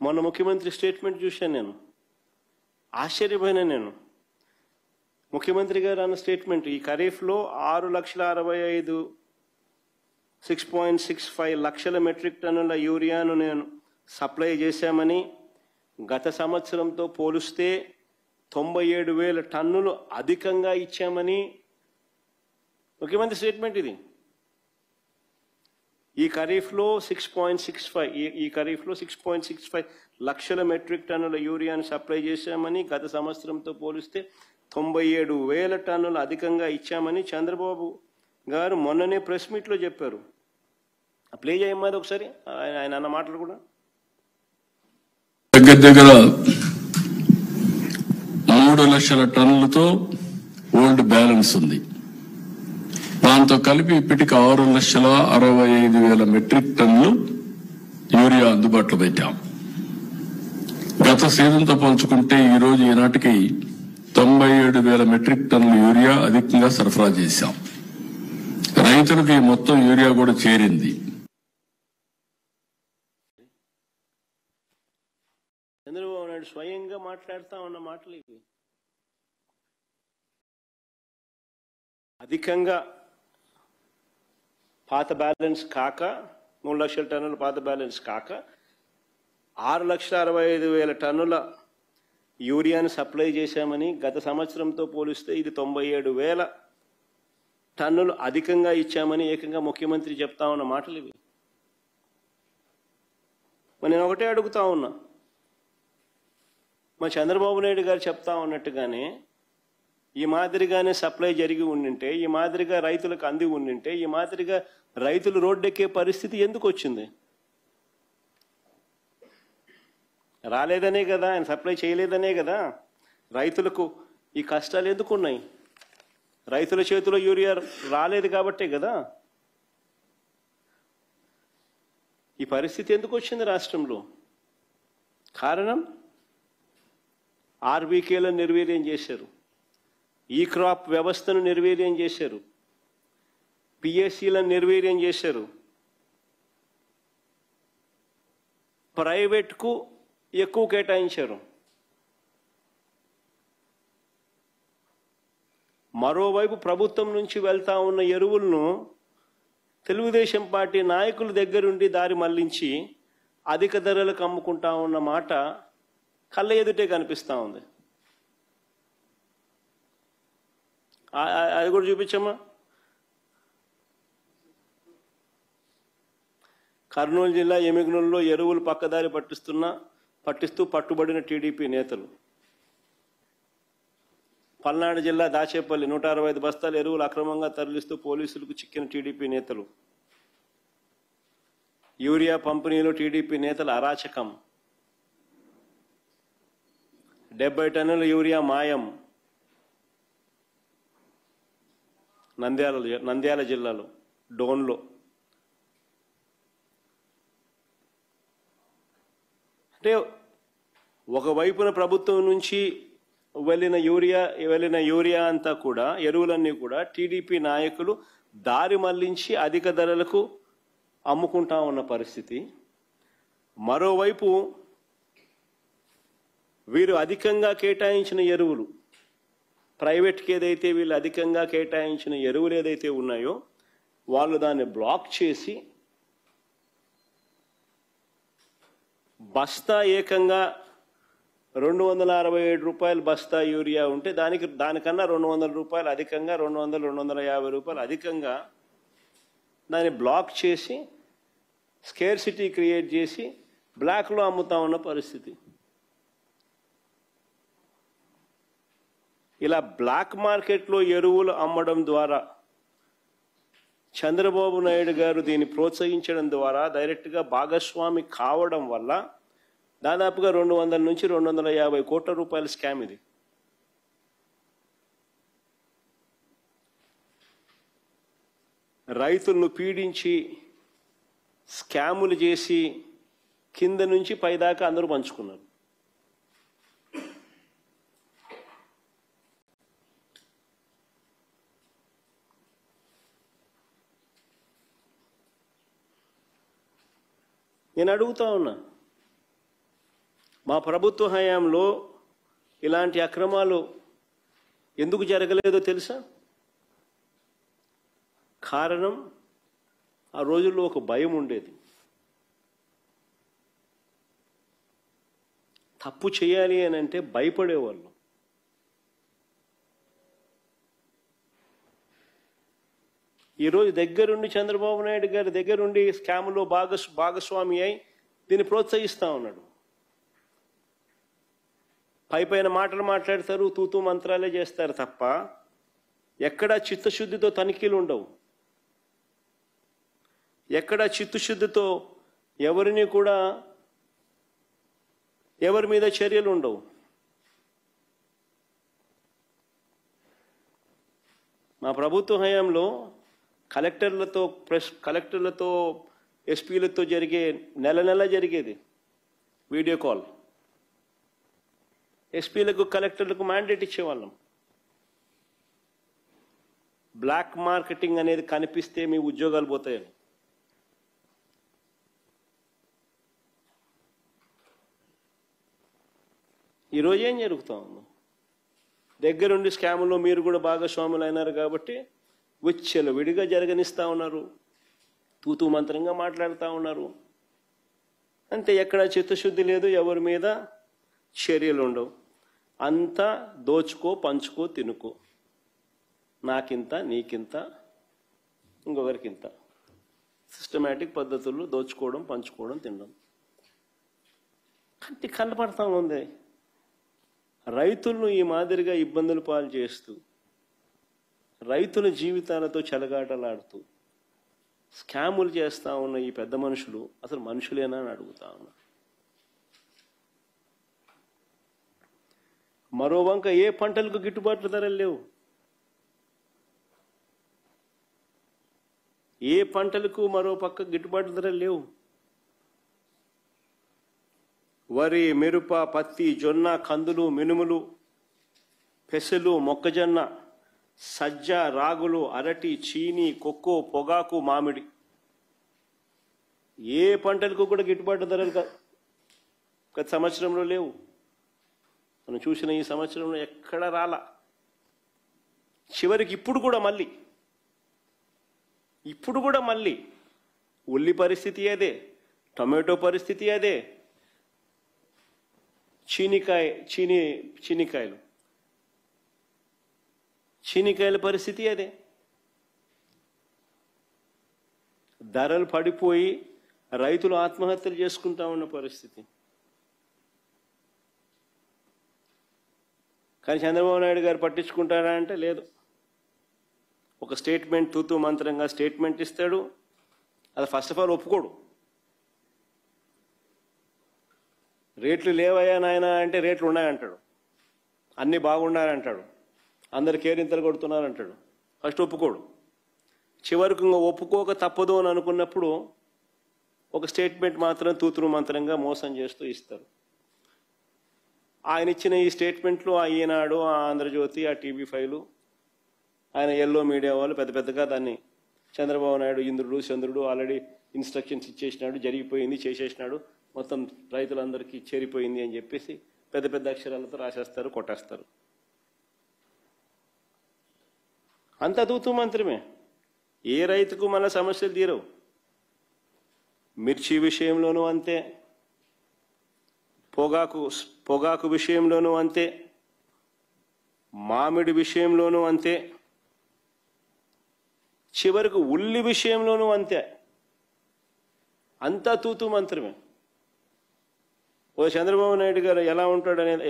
మొన్న ముఖ్యమంత్రి స్టేట్మెంట్ చూశాను, నేను ఆశ్చర్యపోయినా. నేను ముఖ్యమంత్రి గారు అన్న స్టేట్మెంట్, ఈ ఖరీఫ్లో 6,65 లక్షల మెట్రిక్ టన్నుల యూరియాను నేను సప్లై చేశామని, గత సంవత్సరంతో పోలిస్తే 97,000 టన్నులు అధికంగా ఇచ్చామని ముఖ్యమంత్రి స్టేట్మెంట్ ఇది. ఈ ఖరీఫ్లో 6.65 లక్షల మెట్రిక్ టన్నుల యూరియాను సప్లై చేశామని, గత సంవత్సరంతో పోలిస్తే 97,000 టన్నులు అధికంగా ఇచ్చామని చంద్రబాబు గారు మొన్ననే ప్రెస్ మీట్లో చెప్పారు. ప్లే చేయమ్మది ఒకసారి ఆయన అన్న మాటలు కూడా. దగ్గర 3 లక్షల టన్నులతో ఓల్డ్ బ్యాలెన్స్ ఉంది. దాంతో కలిపి ఇప్పటికి 6,65,000 మెట్రిక్ టన్నులు యూరియా అందుబాటులో పెట్టాం. గత సీజన్తో పోల్చుకుంటే ఈ రోజు ఈనాటికి 97,000 మెట్రిక్ టన్నుల యూరియా అధికంగా సరఫరా చేశాం. రైతులకు మొత్తం యూరియా కూడా చేరింది. చంద్రబాబు నాయుడు స్వయంగా మాట్లాడుతూ ఉన్న మాటలు ఇవి. అధికంగా పాత బ్యాలెన్స్ కాక 3 లక్షల టన్నుల పాత బ్యాలెన్స్ కాక 6,65,000 టన్నుల యూరియాను సప్లై చేశామని, గత సంవత్సరంతో పోలిస్తే ఇది 97,000 టన్నులు అధికంగా ఇచ్చామని ఏకంగా ముఖ్యమంత్రి చెప్తా ఉన్న మాటలు ఇవి. నేను ఒకటే అడుగుతా ఉన్నా, మా చంద్రబాబు నాయుడు గారు చెప్తా ఉన్నట్టుగానే ఈ మాదిరిగానే సప్లై జరిగి ఉండింటే, ఈ మాదిరిగా రైతులకు అంది ఉండింటే, ఈ మాదిరిగా రైతులు రోడ్డెక్కే పరిస్థితి ఎందుకు వచ్చింది? రాలేదనే కదా, ఆయన సప్లై చేయలేదనే కదా రైతులకు ఈ కష్టాలు ఎందుకు ఉన్నాయి? రైతుల చేతిలో యూరియా రాలేదు కాబట్టే కదా ఈ పరిస్థితి ఎందుకు వచ్చింది రాష్ట్రంలో. కారణం ఆర్బీకేలను నిర్వీర్యం చేశారు, ఈ క్రాప్ వ్యవస్థను నిర్వీర్యం చేశారు, పిఎస్సీలను నిర్వీర్యం చేశారు, ప్రైవేట్కు ఎక్కువ కేటాయించారు. మరోవైపు ప్రభుత్వం నుంచి వెళ్తా ఉన్న ఎరువులను తెలుగుదేశం పార్టీ నాయకుల దగ్గరుండి దారి మళ్లించి అధిక ధరలకు అమ్ముకుంటా ఉన్న మాట కళ్ళ ఎదుటే కనిపిస్తూ ఉంది. అది కూడా చూపించమ్మా. కర్నూలు జిల్లా ఎమిగనూరులో ఎరువులు పక్కదారి పట్టిస్తూ పట్టుబడిన టీడీపీ నేతలు. పల్నాడు జిల్లా దాచేపల్లి 165 బస్తాల ఎరువులు అక్రమంగా తరలిస్తూ పోలీసులకు చిక్కిన టీడీపీ నేతలు. యూరియా పంపిణీలో టీడీపీ నేతల అరాచకం. 70 టన్నుల యూరియా మాయం. నంద్యాల జిల్లాలో డోన్లో. అంటే ఒకవైపున ప్రభుత్వం నుంచి వెళ్ళిన యూరియా అంతా కూడా, ఎరువులన్నీ కూడా టీడీపీ నాయకులు దారి మళ్లించి అధిక ధరలకు అమ్ముకుంటా ఉన్న పరిస్థితి. మరోవైపు వీరు అధికంగా కేటాయించిన ఎరువులు, ప్రైవేట్కి ఏదైతే వీళ్ళు అధికంగా కేటాయించిన ఎరువులు ఏదైతే ఉన్నాయో వాళ్ళు దాన్ని బ్లాక్ చేసి బస్తా ఏకంగా 267 రూపాయలు బస్తా యూరియా ఉంటే దానికన్నా 200 రూపాయలు అధికంగా, 250 రూపాయలు అధికంగా దాన్ని బ్లాక్ చేసి స్కేర్సిటీ క్రియేట్ చేసి బ్లాక్లో అమ్ముతా ఉన్న పరిస్థితి. ఇలా బ్లాక్ మార్కెట్లో ఎరువులు అమ్మడం ద్వారా చంద్రబాబు నాయుడు గారు దీన్ని ప్రోత్సహించడం ద్వారా డైరెక్ట్గా భాగస్వామి కావడం వల్ల దాదాపుగా 200 నుంచి 250 కోట్ల రూపాయల స్కామ్ ఇది. రైతులను పీడించి స్కాములు చేసి కింద నుంచి పైదాకా అందరూ పంచుకున్నారు. నేను అడుగుతా ఉన్నా, మా ప్రభుత్వ హయాంలో ఇలాంటి అక్రమాలు ఎందుకు జరగలేదో తెలుసా? కారణం, ఆ రోజుల్లో ఒక భయం ఉండేది. తప్పు చేయాలి అని అంటే భయపడేవాళ్ళు. ఈరోజు దగ్గరుండి చంద్రబాబు నాయుడు గారి దగ్గరుండి స్కామ్లో భాగస్వామి అయి దీన్ని ప్రోత్సహిస్తూ ఉన్నాడు. పైపైన మాటలు మాట్లాడతారు, తూతూ మంత్రాలే చేస్తారు తప్ప ఎక్కడా చిత్తశుద్ధితో తనిఖీలు ఉండవు. ఎక్కడా చిత్తశుద్ధితో ఎవరిని కూడా ఎవరి మీద చర్యలు ఉండవు. మా ప్రభుత్వ హయాంలో కలెక్టర్లతో ఎస్పీలతో జరిగే నెల జరిగేది వీడియో కాల్. ఎస్పీలకు కలెక్టర్లకు మ్యాండేట్ ఇచ్చేవాళ్ళం. బ్లాక్ మార్కెటింగ్ అనేది కనిపిస్తే మీ ఉద్యోగాలు పోతాయని. ఈరోజు ఏం జరుగుతూ ఉంది? దగ్గరుండి స్కాములో మీరు కూడా భాగస్వాములు అయినారు కాబట్టి విచ్చలు విడిగా జరగనిస్తూ ఉన్నారు, తూతూ మంత్రంగా మాట్లాడుతూ ఉన్నారు. అంతే, ఎక్కడ చిత్తశుద్ధి లేదు, ఎవరి మీద చర్యలు ఉండవు. అంతా దోచుకో, పంచుకో, తినుకో, నాకింత, నీకింత, ఇంకొకరికింత. సిస్టమేటిక్ పద్ధతుల్లో దోచుకోవడం, పంచుకోవడం, తినడం కంటి కనపడతా ఉంది. రైతులను ఈ మాదిరిగా ఇబ్బందులు పాలు చేస్తూ, రైతుల జీవితాలతో చెలగాటలాడుతూ స్కాములు చేస్తూ ఉన్న ఈ పెద్ద మనుషులు అసలు మనుషులేనా అని అడుగుతా ఉన్నా. మరో వంక ఏ పంటలకు గిట్టుబాటు ధరలు లేవు. ఏ పంటలకు మరో పక్క గిట్టుబాటు ధరలు లేవు. వరి, మిరప, పత్తి, జొన్న, కందులు, మినుములు, పెసలు, మొక్కజొన్న, సజ్జ, రాగులు, అరటి, చీని, కొక్కో, పొగాకు, మామిడి, ఏ పంటలకు కూడా గిట్టుబాటు ధరలు గత సంవత్సరంలో లేవు. మనం చూసిన ఈ సంవత్సరంలో ఎక్కడ రాలా. చివరికి ఇప్పుడు కూడా మళ్ళీ ఉల్లి పరిస్థితి అదే, టొమాటో పరిస్థితి అదే, చీనికాయల పరిస్థితి అదే. ధరలు పడిపోయి రైతులు ఆత్మహత్యలు చేసుకుంటా ఉన్న పరిస్థితి. కానీ చంద్రబాబు నాయుడు గారు పట్టించుకుంటారా అంటే లేదు. ఒక స్టేట్మెంట్ తూతూ మంత్రంగా స్టేట్మెంట్ ఇస్తాడు. అది ఫస్ట్ ఆఫ్ ఆల్ ఒప్పుకోడు. రేట్లు లేవయ్యా నాయన అంటే రేట్లు ఉన్నాయంటాడు, అన్నీ బాగున్నాయంటాడు, అందరు కేరింతలు కొడుతున్నారంటాడు. ఫస్ట్ ఒప్పుకోడు. చివరికి ఇంకా ఒప్పుకోక తప్పదు అని అనుకున్నప్పుడు ఒక స్టేట్మెంట్ మాత్రం తూతురు మంత్రంగా మోసం చేస్తూ ఇస్తారు. ఆయన ఇచ్చిన ఈ స్టేట్మెంట్లు ఆ ఈనాడు, ఆ ఆంధ్రజ్యోతి, ఆ TV5, ఆయన ఎల్లో మీడియా వాళ్ళు పెద్దగా దాన్ని చంద్రబాబు నాయుడు ఇంద్రుడు చంద్రుడు ఆల్రెడీ ఇన్స్ట్రక్షన్స్ ఇచ్చేసినాడు, జరిగిపోయింది, చేసేసినాడు, మొత్తం రైతులందరికీ చేరిపోయింది అని చెప్పేసి పెద్ద అక్షరాలతో రాసేస్తారు, కొట్టేస్తారు. అంత తూతూ మంత్రమే. ఏ రైతుకు మళ్ళీ సమస్యలు తీరవు. మిర్చి విషయంలోనూ అంతే, పొగాకు విషయంలోనూ అంతే, మామిడి విషయంలోనూ అంతే, చివరకు ఉల్లి విషయంలోనూ అంతే. అంతా తూతూ మంత్రమే. ఓ చంద్రబాబు నాయుడు గారు ఎలా ఉంటాడనేది